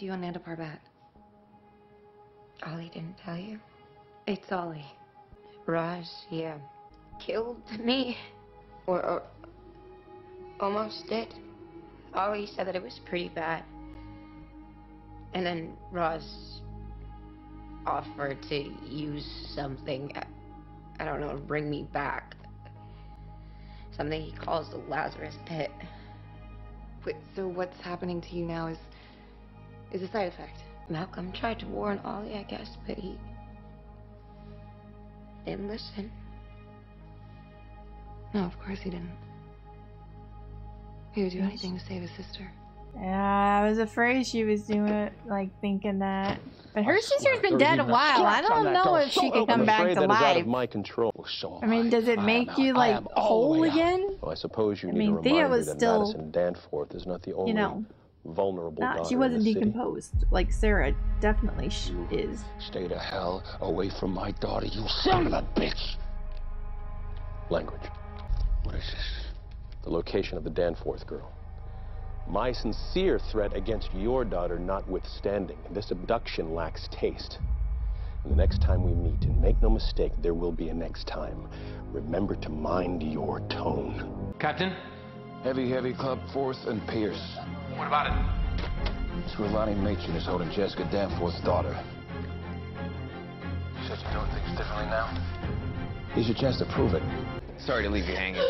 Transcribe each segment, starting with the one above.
you and Nanda Parbat? Ollie didn't tell you? It's Ollie. Raj, yeah, killed me. Or almost did. Ollie said that it was pretty bad. And then Raj offered to use something, I don't know, to bring me back. Something he calls the Lazarus Pit. Wait, so what's happening to you now is a side effect? Malcolm tried to warn Ollie, I guess, but he didn't listen. No, of course he didn't. He would do anything to save his sister. Yeah, I was afraid she was doing it, like thinking that. But her sister's been dead a while. I don't know if she can come back to life. Out of my control. So I mean, does it make you like whole again? Well, I suppose you need a Thea reminder was that still, Madison Danforth is not the only vulnerable daughter she wasn't in the city. decomposed like Sarah definitely is. Stay the hell away from my daughter, you son of a bitch! Language. What is this? The location of the Danforth girl. My sincere threat against your daughter notwithstanding, this abduction lacks taste. And the next time we meet, and make no mistake, there will be a next time, remember to mind your tone. Captain? Heavy Club 4th and Pierce. What about it? Srilani Machin is holding Jessica Danforth's daughter. You said you're doing things differently now? Here's your chance to prove it. Sorry to leave you hanging.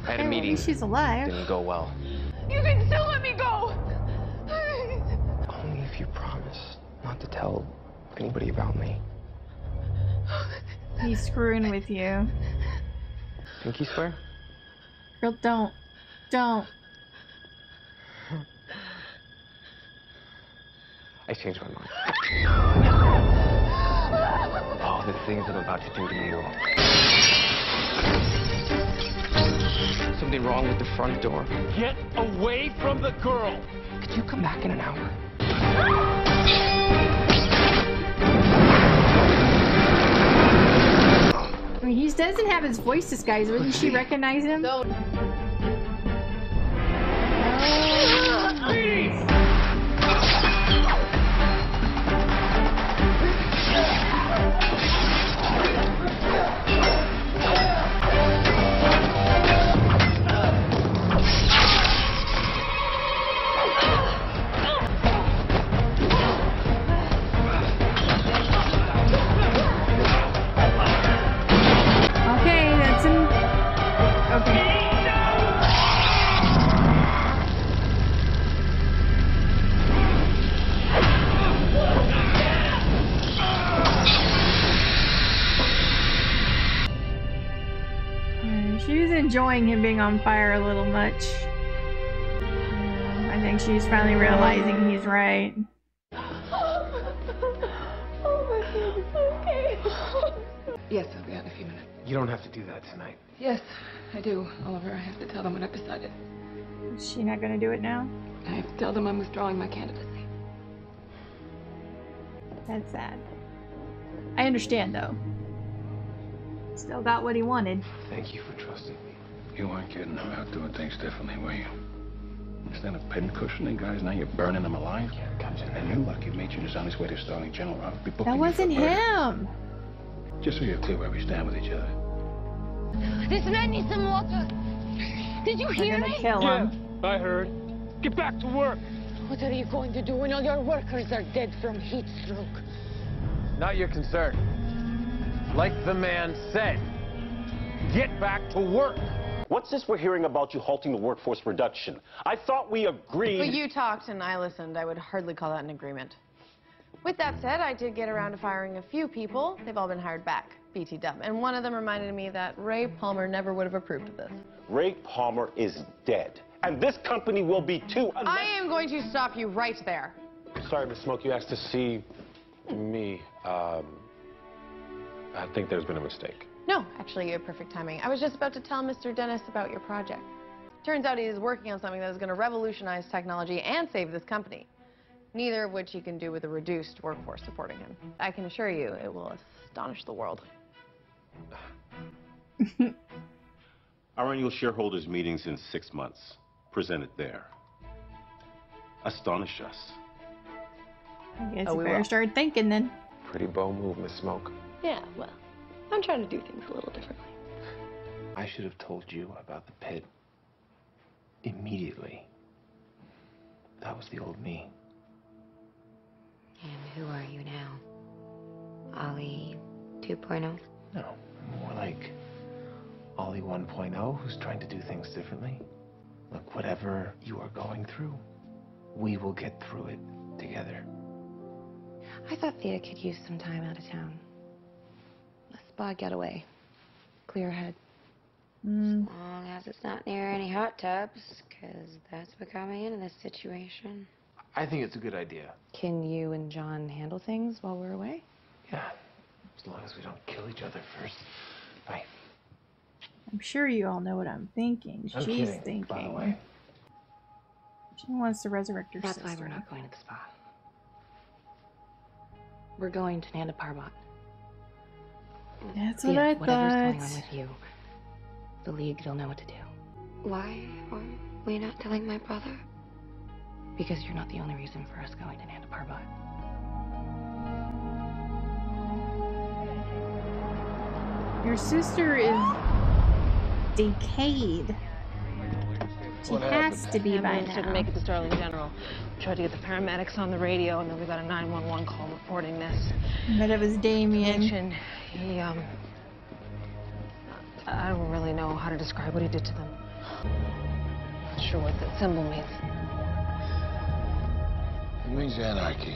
I had a meeting. She's alive. Didn't go well. You can still let me go! Only if you promise not to tell anybody about me. He's screwing with you. Pinky swear? Girl, don't. I changed my mind. All the things I'm about to do to you. Something wrong with the front door. Get away from the girl! Could you come back in an hour? I mean, he doesn't have his voice disguised. Wouldn't she recognize him? No. Okay, that's him. Okay. She was enjoying him being on fire a little much. I think she's finally realizing he's right. Yes, I'll be out in a few minutes. You don't have to do that tonight. Yes, I do, Oliver. I have to tell them what I've decided. Is she not gonna do it now? I have to tell them I'm withdrawing my candidacy. That's sad. I understand, though. Still got what he wanted. Thank you for trusting me. You weren't kidding about doing things differently, were you? Instead of pincushioning guys, now you're burning them alive? Yeah, Captain. And you're lucky Machin is on his way to Starling General. I'll be booking That you wasn't for murder. him! Just so you're clear where we stand with each other. This man needs some water. Did you hear I'm gonna me? kill him. I heard. Get back to work! What are you going to do when all your workers are dead from heat stroke? Not your concern. Like the man said, get back to work! What's this we're hearing about you halting the workforce reduction? I thought we agreed... But you talked and I listened. I would hardly call that an agreement. With that said, I did get around to firing a few people. They've all been hired back, BT dub. And one of them reminded me that Ray Palmer never would have approved of this. Ray Palmer is dead. And this company will be too. I am going to stop you right there. Sorry, Miss Smoke, you asked to see me. I think there's been a mistake. No, actually, you had perfect timing. I was just about to tell Mr. Dennis about your project. Turns out he is working on something that is going to revolutionize technology and save this company. Neither of which he can do with a reduced workforce supporting him. I can assure you, it will astonish the world. Our annual shareholders meetings in 6 months. Presented there. Astonish us. I guess Oh, you we better will. start thinking then. Pretty bold move, Miss Smoke. Yeah, well, I'm trying to do things a little differently. I should have told you about the pit immediately. That was the old me. And who are you now? Ollie 2.0? No, more like Ollie 1.0, who's trying to do things differently. Look, whatever you are going through, we will get through it together. I thought Thea could use some time out of town. A spa getaway. Clear head. As long as it's not near any hot tubs, because that's what got me into this situation. I think it's a good idea. Can you and John handle things while we're away? Yeah, as long as we don't kill each other first. Bye. I'm sure you all know what I'm thinking. I'm She's kidding, thinking. by the way. She wants to resurrect her That's sister. why we're not going to the spa. We're going to Nanda Parbat. That's what Thea, I whatever's going on thought. with you, the League, they'll know what to do. Why are we not telling my brother? Because you're not the only reason for us going to Nanda Parbat. Your sister is decayed. She has to be by Ambulance didn't now. make it to Sterling General. We tried to get the paramedics on the radio, and then we got a 911 call reporting this. But it was Damien. Mentioned he, I don't really know how to describe what he did to them. Not sure what that symbol means. It means anarchy.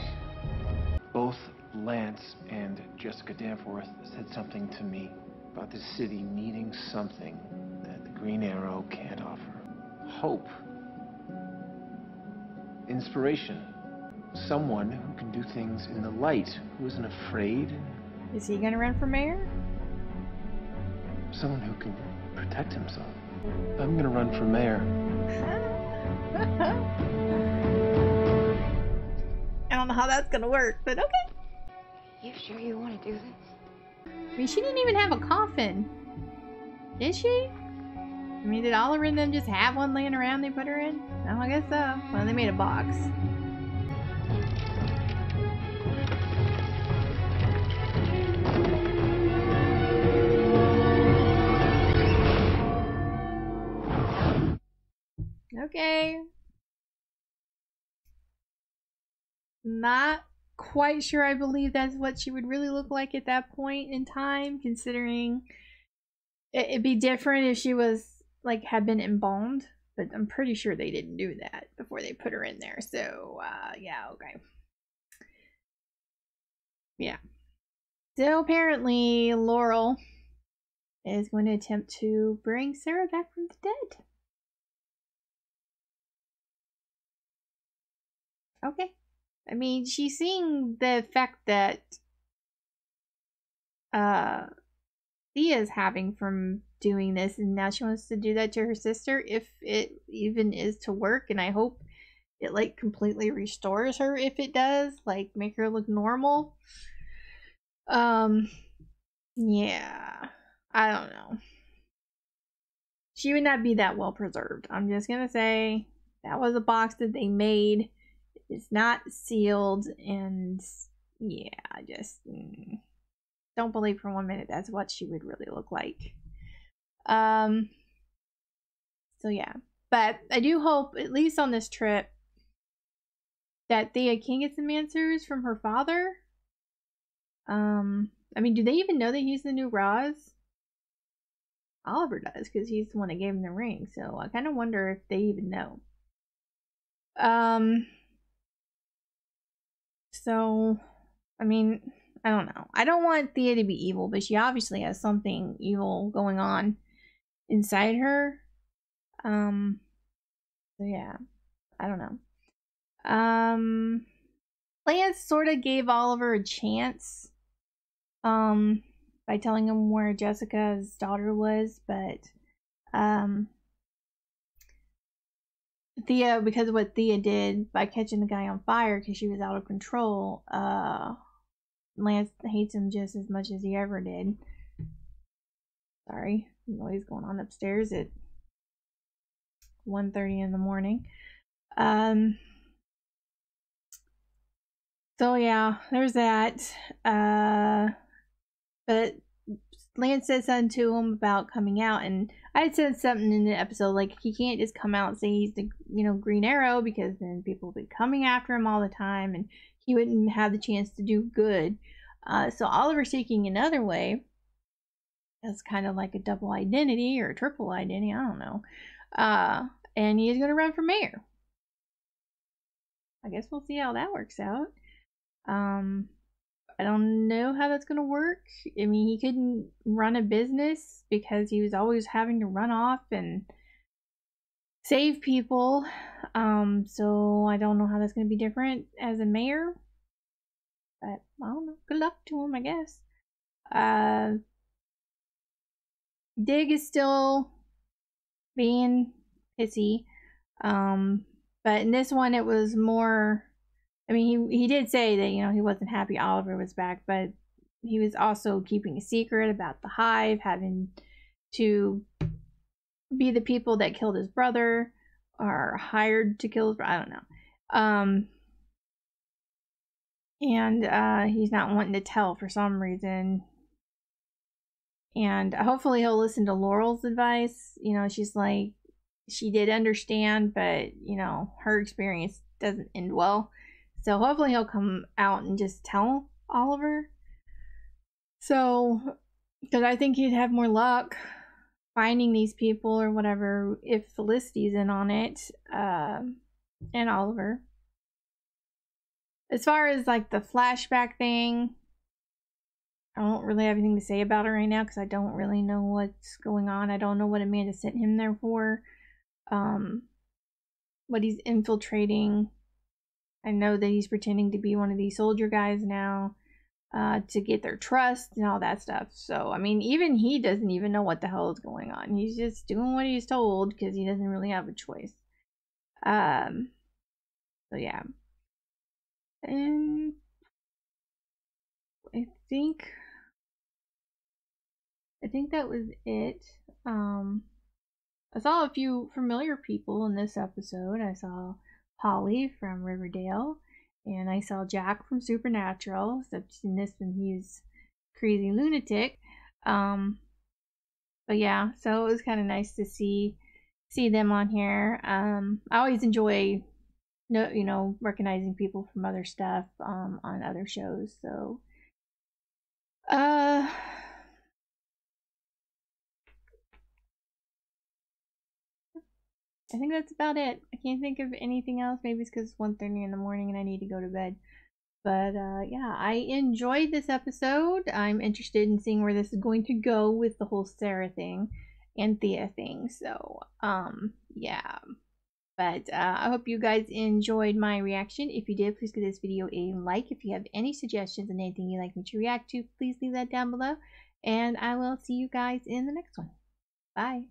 Both Lance and Jessica Danforth said something to me about the city needing something that the Green Arrow can't offer. Hope. Inspiration. Someone who can do things in the light, who isn't afraid. Is he gonna run for mayor? Someone who can protect himself. I'm gonna run for mayor. I don't know how that's gonna work, but okay. You sure you want to do this? I mean, she didn't even have a coffin. Did she? I mean, did Oliver and them just have one laying around they put her in? No, I guess so. Well, they made a box. Okay. Not quite sure I believe that's what she would really look like at that point in time, considering it'd be different if she was, like, had been embalmed, but I'm pretty sure they didn't do that before they put her in there, so, yeah, okay. Yeah. So apparently Laurel is going to attempt to bring Sarah back from the dead. Okay. I mean, she's seeing the effect that Thea is having from doing this, and now she wants to do that to her sister, if it even is to work, and I hope it, like, completely restores her if it does, like, make her look normal. Yeah. I don't know. She would not be that well preserved. I'm just gonna say that was a box that they made. It's not sealed, and yeah, I just don't believe for 1 minute that's what she would really look like. So yeah, but I do hope, at least on this trip, that Thea can get some answers from her father. I mean, do they even know that he's the new Roz? Oliver does, because he's the one that gave him the ring, so I kind of wonder if they even know. So, I mean, I don't know. I don't want Thea to be evil, but she obviously has something evil going on inside her. So yeah, I don't know. Lance sort of gave Oliver a chance, by telling him where Jessica's daughter was, but, Thea, because of what Thea did by catching the guy on fire because she was out of control, Lance hates him just as much as he ever did. Sorry, noise going on upstairs at 1:30 in the morning. So So yeah, there's that. But Lance said something to him about coming out, and I had said something in the episode like he can't just come out and say he's the Green Arrow, because then people will be coming after him all the time, and he wouldn't have the chance to do good. So Oliver's seeking another way. That's kind of like a double identity or a triple identity, I don't know. And he is going to run for mayor. I guess we'll see how that works out. I don't know how that's going to work. I mean, he couldn't run a business because he was always having to run off and save people. So I don't know how that's going to be different as a mayor. But I don't know. Good luck to him, I guess. Dig is still being pissy. But in this one it was more, I mean, he did say that, he wasn't happy Oliver was back, but he was also keeping a secret about the Hive having to be the people that killed his brother or hired to kill his brother. I don't know. And he's not wanting to tell for some reason. And hopefully he'll listen to Laurel's advice. She's like, she did understand, but, her experience doesn't end well. So hopefully he'll come out and just tell Oliver. So, because I think he'd have more luck finding these people or whatever if Felicity's in on it, and Oliver. As far as like the flashback thing, I don't really have anything to say about it right now because I don't really know what's going on. I don't know what Amanda sent him there for. What he's infiltrating. I know that he's pretending to be one of these soldier guys now, to get their trust and all that stuff. So, I mean, even he doesn't even know what the hell is going on. He's just doing what he's told because he doesn't really have a choice. So yeah. And I think that was it. I saw a few familiar people in this episode. I saw Polly from Riverdale, and I saw Jack from Supernatural, except in this one he's crazy lunatic. But yeah, so it was kind of nice to see them on here. I always enjoy recognizing people from other stuff on other shows. So I think that's about it. I can't think of anything else. Maybe it's because it's 1:30 in the morning and I need to go to bed. But yeah, I enjoyed this episode. I'm interested in seeing where this is going to go with the whole Sarah thing and Thea thing. So yeah. But I hope you guys enjoyed my reaction. If you did, please give this video a like. If you have any suggestions and anything you'd like me to react to, please leave that down below. And I will see you guys in the next one. Bye.